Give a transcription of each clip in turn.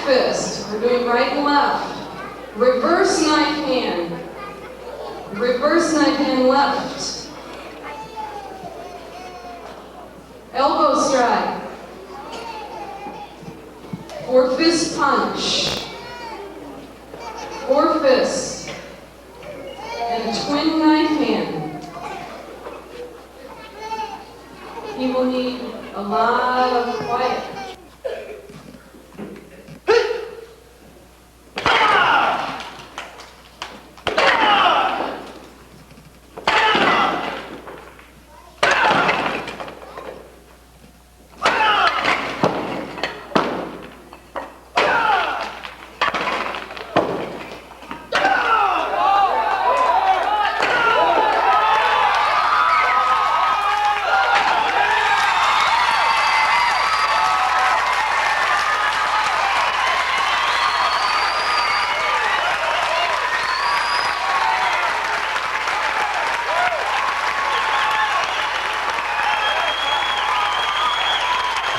fist. We're doing right and left. Reverse knife hand. Reverse knife hand left. Elbow strike. 4 fist punch. 4 fists. And a twin knife hand. He will need a lot of quiet.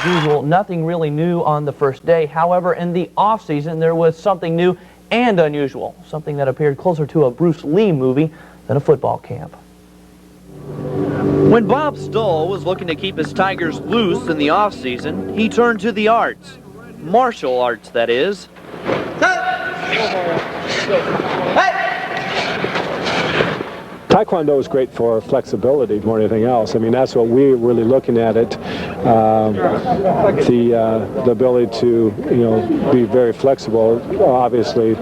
As usual, nothing really new on the first day. However, in the off-season, there was something new and unusual, something that appeared closer to a Bruce Lee movie than a football camp. When Bob Stoll was looking to keep his Tigers loose in the off-season, he turned to the arts. Martial arts, that is. Taekwondo is great for flexibility more than anything else. I mean, that's what we're really looking at it. The ability to, be very flexible obviously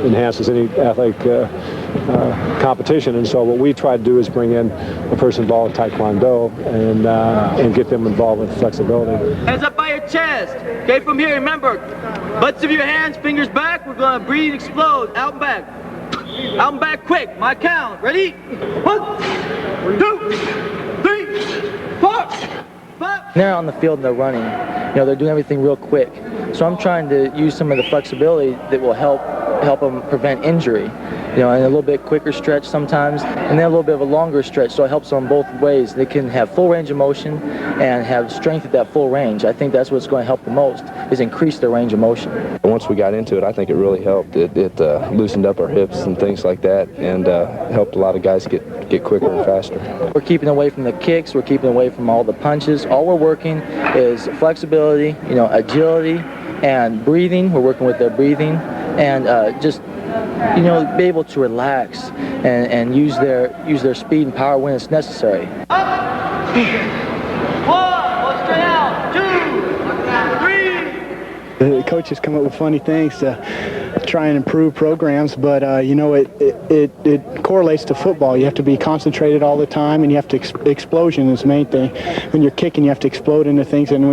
enhances any athletic competition. And so what we try to do is bring in a person involved with Taekwondo and get them involved with flexibility. Hands up by your chest. Okay, from here, remember, butts of your hands, fingers back. We're going to breathe, explode, out and back. Out and back quick. My count. Ready? 1, 2, 3, 4, 5. They're on the field and they're running. They're doing everything real quick. So I'm trying to use some of the flexibility that will help them prevent injury. And a little bit quicker stretch sometimes, and then a little bit of a longer stretch, so it helps them both ways. They can have full range of motion and have strength at that full range. I think that's what's going to help the most, is increase their range of motion. Once we got into it, I think it really helped. It loosened up our hips and things like that, and helped a lot of guys get quicker and faster. We're keeping away from the kicks, we're keeping away from all the punches. All we're working is flexibility, agility, and breathing. We're working with their breathing, and just be able to relax and use their speed and power when it's necessary. 1, let's straight out. 2, 3. The coaches come up with funny things to try and improve programs, but it correlates to football. You have to be concentrated all the time, and you have to explosion is the main thing. When you're kicking, you have to explode into things, and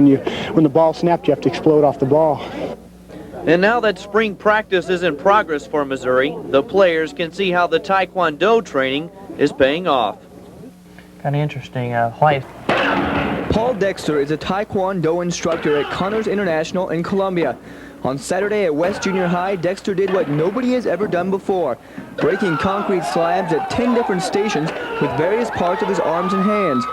when the ball snapped, you have to explode off the ball. And now that spring practice is in progress for Missouri, the players can see how the Taekwondo training is paying off. Kind of interesting. Why? Paul Dexter is a Taekwondo instructor at Connors International in Columbia. On Saturday at West Junior High, Dexter did what nobody has ever done before, breaking concrete slabs at 10 different stations with various parts of his arms and hands.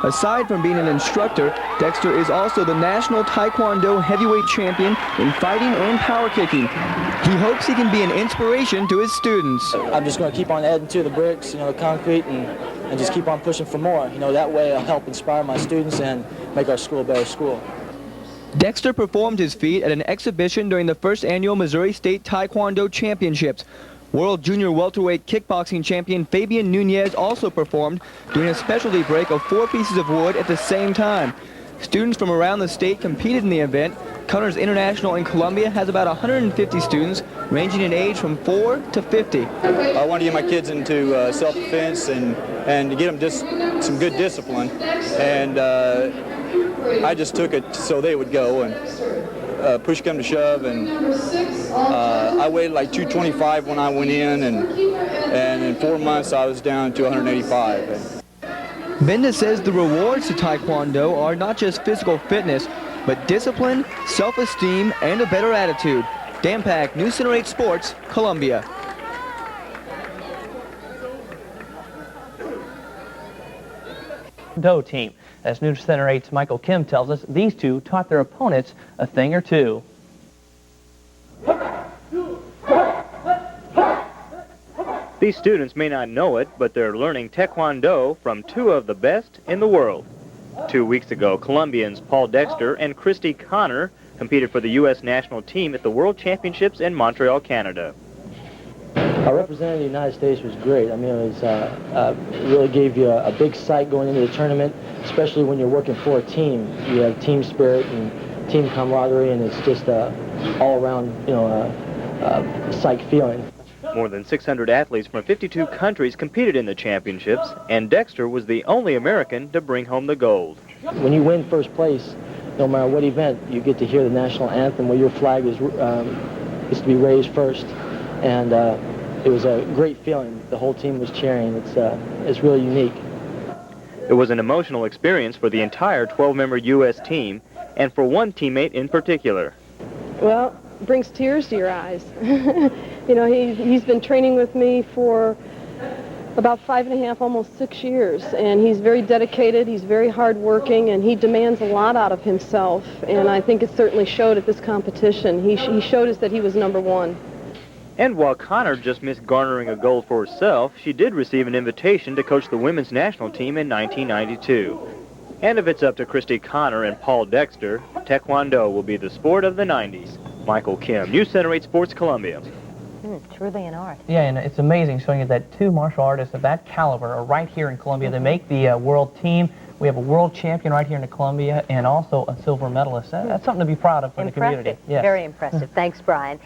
Aside from being an instructor, Dexter is also the national Taekwondo heavyweight champion in fighting and power kicking. He hopes he can be an inspiration to his students. I'm just going to keep on adding to the bricks, the concrete, and just keep on pushing for more. That way I'll help inspire my students and make our school a better school. Dexter performed his feat at an exhibition during the first annual Missouri State Taekwondo Championships. World Junior Welterweight Kickboxing Champion Fabian Nunez also performed, doing a specialty break of 4 pieces of wood at the same time. Students from around the state competed in the event. Connors International in Columbia has about 150 students, ranging in age from 4 to 50. I want to get my kids into self-defense and to get them just some good discipline. And I just took it so they would go, and push come to shove, and I weighed like 225 when I went in, and in 4 months I was down to 185. Benda says the rewards to Taekwondo are not just physical fitness, but discipline, self-esteem, and a better attitude. Dan Pack, News Center 8 Sports, Columbia. Do team. As News Center 8's Michael Kim tells us, these two taught their opponents a thing or two. These students may not know it, but they're learning Taekwondo from two of the best in the world. 2 weeks ago, Colombians Paul Dexter and Christy Connor competed for the U.S. national team at the World Championships in Montreal, Canada. Representing the United States was great. I mean, it was it really gave you a big sight going into the tournament, especially when you're working for a team. You have team spirit and team camaraderie, and it's just all-around, psych feeling. More than 600 athletes from 52 countries competed in the championships, and Dexter was the only American to bring home the gold. When you win first place, no matter what event, you get to hear the national anthem where your flag is to be raised first, and it was a great feeling. The whole team was cheering. It's really unique. It was an emotional experience for the entire 12-member U.S. team, and for one teammate in particular. Well, it brings tears to your eyes. You know, he's been training with me for about 5.5, almost 6 years, and he's very dedicated, he's very hardworking, and he demands a lot out of himself, and I think it certainly showed at this competition. He showed us that he was number one. And while Connor just missed garnering a gold for herself, she did receive an invitation to coach the women's national team in 1992. And if it's up to Christy Connor and Paul Dexter, Taekwondo will be the sport of the 90s. Michael Kim, News Center 8 Sports, Columbia. Truly an art. Yeah, and it's amazing showing you that two martial artists of that caliber are right here in Columbia. They make the world team. We have a world champion right here in Columbia and also a silver medalist. That's something to be proud of for the community. Very impressive. Thanks, Brian.